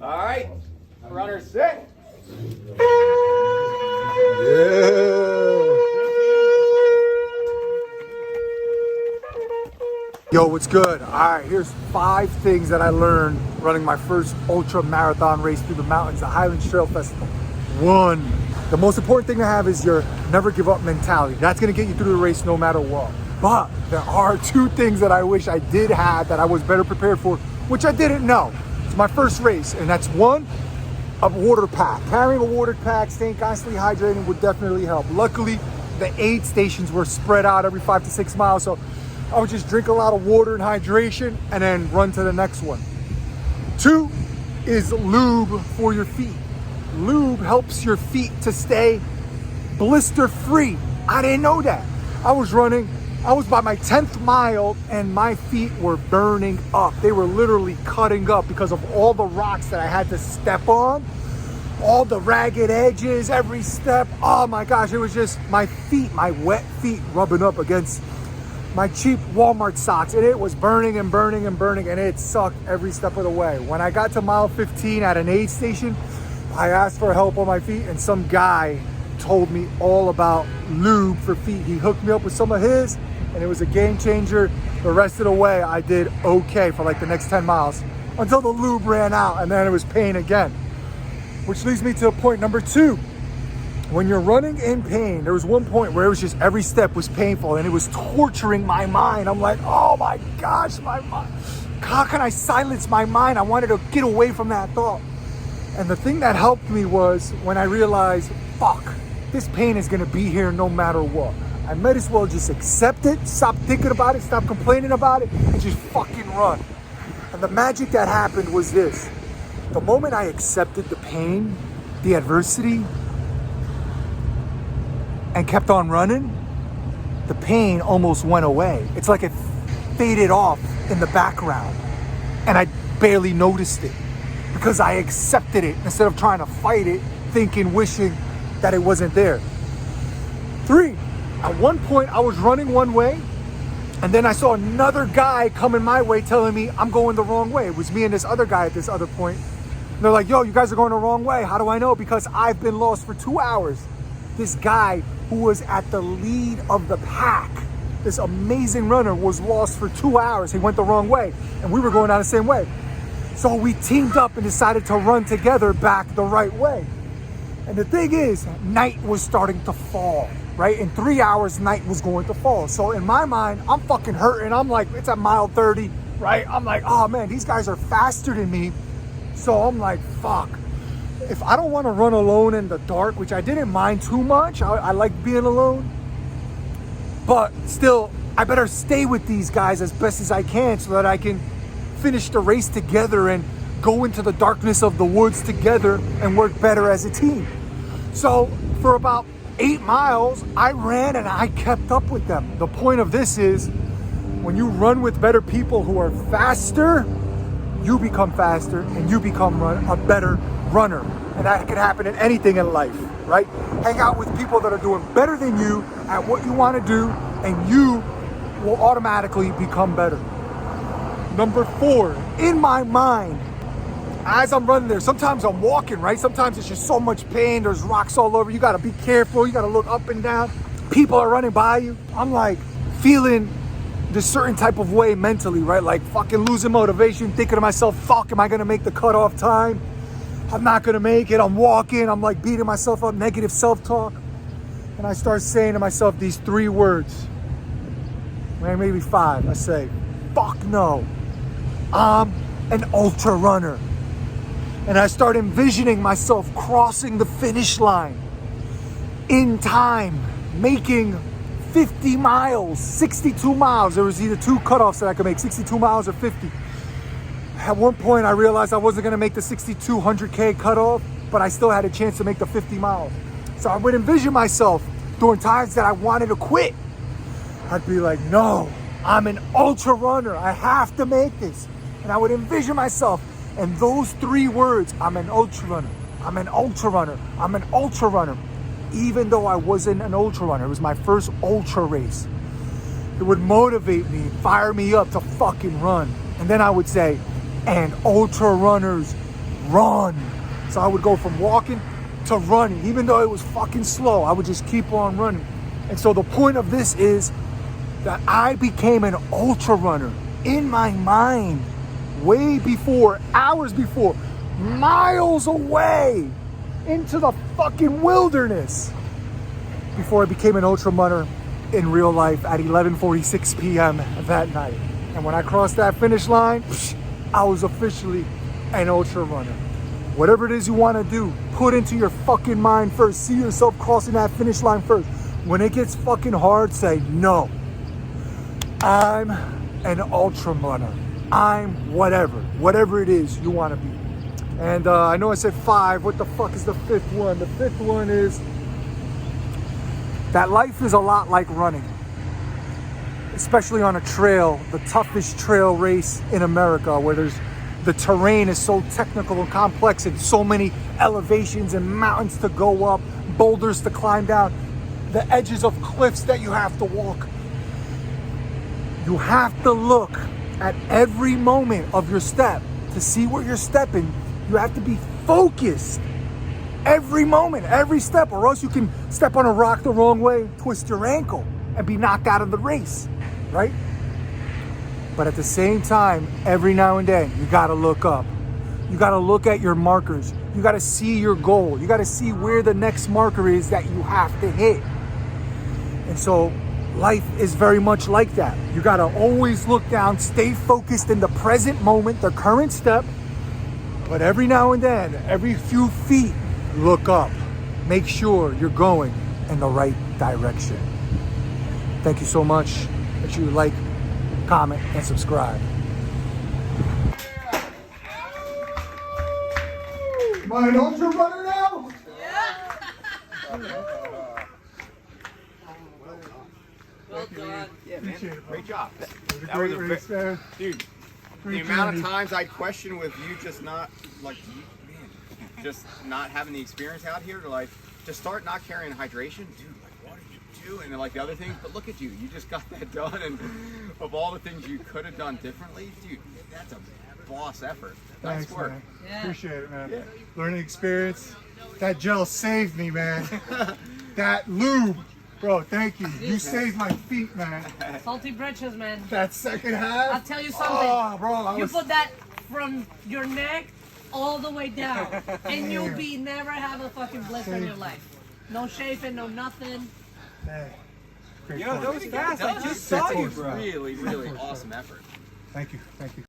All right, runners set. Yo, what's good? All right, here's 5 things that I learned running my first ultra marathon race through the mountains, the Highlands Trail Festival. 1, the most important thing to have is your never give up mentality. That's gonna get you through the race no matter what. But there are 2 things that I wish I did have that I was better prepared for, which I didn't know. It's my first race, and that's 1, a water pack. Carrying a water pack, staying constantly hydrated would definitely help. Luckily, the aid stations were spread out every 5 to 6 miles, so I would just drink a lot of water and hydration and then run to the next one. 2 is lube for your feet. Lube helps your feet to stay blister free. I didn't know that. I was by my 10th mile and my feet were burning up. They were literally cutting up because of all the rocks that I had to step on, all the ragged edges, every step. Oh my gosh, it was just my feet, my wet feet rubbing up against my cheap Walmart socks, and it was burning and burning and burning, and it sucked every step of the way. When I got to mile 15 at an aid station, I asked for help on my feet, and some guy told me all about lube for feet. He hooked me up with some of his, and it was a game changer. The rest of the way, I did okay for like the next 10 miles until the lube ran out, and then it was pain again. Which leads me to point number 2. When you're running in pain, there was one point where it was just every step was painful and it was torturing my mind. I'm like, oh my gosh, my mind. How can I silence my mind? I wanted to get away from that thought. And the thing that helped me was when I realized, fuck, this pain is gonna be here no matter what. I might as well just accept it, stop thinking about it, stop complaining about it, and just fucking run. And the magic that happened was this. The moment I accepted the pain, the adversity, and kept on running, the pain almost went away. It's like it faded off in the background and I barely noticed it because I accepted it instead of trying to fight it, thinking, wishing that it wasn't there. 3, at one point I was running one way and then I saw another guy coming my way telling me I'm going the wrong way. It was me and this other guy at this other point. And they're like, yo, you guys are going the wrong way. How do I know? Because I've been lost for 2 hours. This guy who was at the lead of the pack, this amazing runner, was lost for 2 hours. He went the wrong way and we were going down the same way. So we teamed up and decided to run together back the right way. And the thing is, night was starting to fall, right? In 3 hours, night was going to fall. So in my mind, I'm fucking hurting. I'm like, it's at mile 30, right? I'm like, oh man, these guys are faster than me. So I'm like, fuck. If I don't want to run alone in the dark, which I didn't mind too much, I like being alone, but still, I better stay with these guys as best as I can so that I can finish the race together and go into the darkness of the woods together and work better as a team. So for about 8 miles, I ran and I kept up with them. The point of this is, when you run with better people who are faster, you become faster and you become a better runner. And that can happen in anything in life, right? Hang out with people that are doing better than you at what you want to do, and you will automatically become better. Number 4, in my mind, as I'm running there, sometimes I'm walking, right? Sometimes it's just so much pain. There's rocks all over. You got to be careful. You got to look up and down. People are running by you. I'm like feeling this certain type of way mentally, right? Like fucking losing motivation, thinking to myself, fuck, am I going to make the cutoff time? I'm not gonna make it. I'm walking, I'm like beating myself up, negative self-talk. And I start saying to myself these 3 words, maybe 5. I say, fuck no, I'm an ultra runner. And I start envisioning myself crossing the finish line in time, making 50 miles, 62 miles. There was either 2 cutoffs that I could make, 62 miles or 50. At one point, I realized I wasn't gonna make the 6,200K cutoff, but I still had a chance to make the 50 miles. So I would envision myself during times that I wanted to quit. I'd be like, no, I'm an ultra runner. I have to make this. And I would envision myself, and those 3 words, I'm an ultra runner, I'm an ultra runner, I'm an ultra runner. Even though I wasn't an ultra runner, it was my first ultra race. It would motivate me, fire me up to fucking run. And then I would say, and ultra runners run. So I would go from walking to running. Even though it was fucking slow, I would just keep on running. And so the point of this is that I became an ultra runner in my mind way before, hours before, miles away into the fucking wilderness before I became an ultra runner in real life at 11:46 p.m. that night. And when I crossed that finish line, I was officially an ultra runner. Whatever it is you want to do, put into your fucking mind first. See yourself crossing that finish line first. When it gets fucking hard, say, no, I'm an ultra runner. I'm whatever it is you want to be. And I know I said 5. What the fuck is the 5th one? The 5th one is that life is a lot like running, especially on a trail, the toughest trail race in America, where the terrain is so technical and complex and so many elevations and mountains to go up, boulders to climb down, the edges of cliffs that you have to walk. You have to look at every moment of your step to see where you're stepping. You have to be focused every moment, every step, or else you can step on a rock the wrong way, twist your ankle, and be knocked out of the race, right? But at the same time, every now and then, you gotta look up. You gotta look at your markers. You gotta see your goal. You gotta see where the next marker is that you have to hit. And so life is very much like that. You gotta always look down, stay focused in the present moment, the current step, but every now and then, every few feet, look up. Make sure you're going in the right direction. Thank you so much. Make sure you like, comment, and subscribe. Am I an ultra runner now? Well done. Yeah, man. Appreciate it, bro. Great job. That was a great race, man. Dude, the amount of times I question with you just not, like, just not having the experience out here to, like, to start not carrying hydration, dude, like, what did you do? And then, like, the other things, but look at you. You just got that done, and of all the things you could have done differently, dude, that's a boss effort. Nice Thanks, work. man. Yeah. Appreciate it, man. Yeah. Learning experience. That gel saved me, man. That lube. Bro, thank you. You saved my feet, man. Salty britches, man. That second half. I'll tell you something. Oh, bro, I You was... put that from your neck all the way down, and you'll be never have a fucking blister in your life. No shaving, no nothing. Hey, great Yo, point. that was fast. I just That's saw you, a bro. really, really awesome effort. Thank you. Thank you.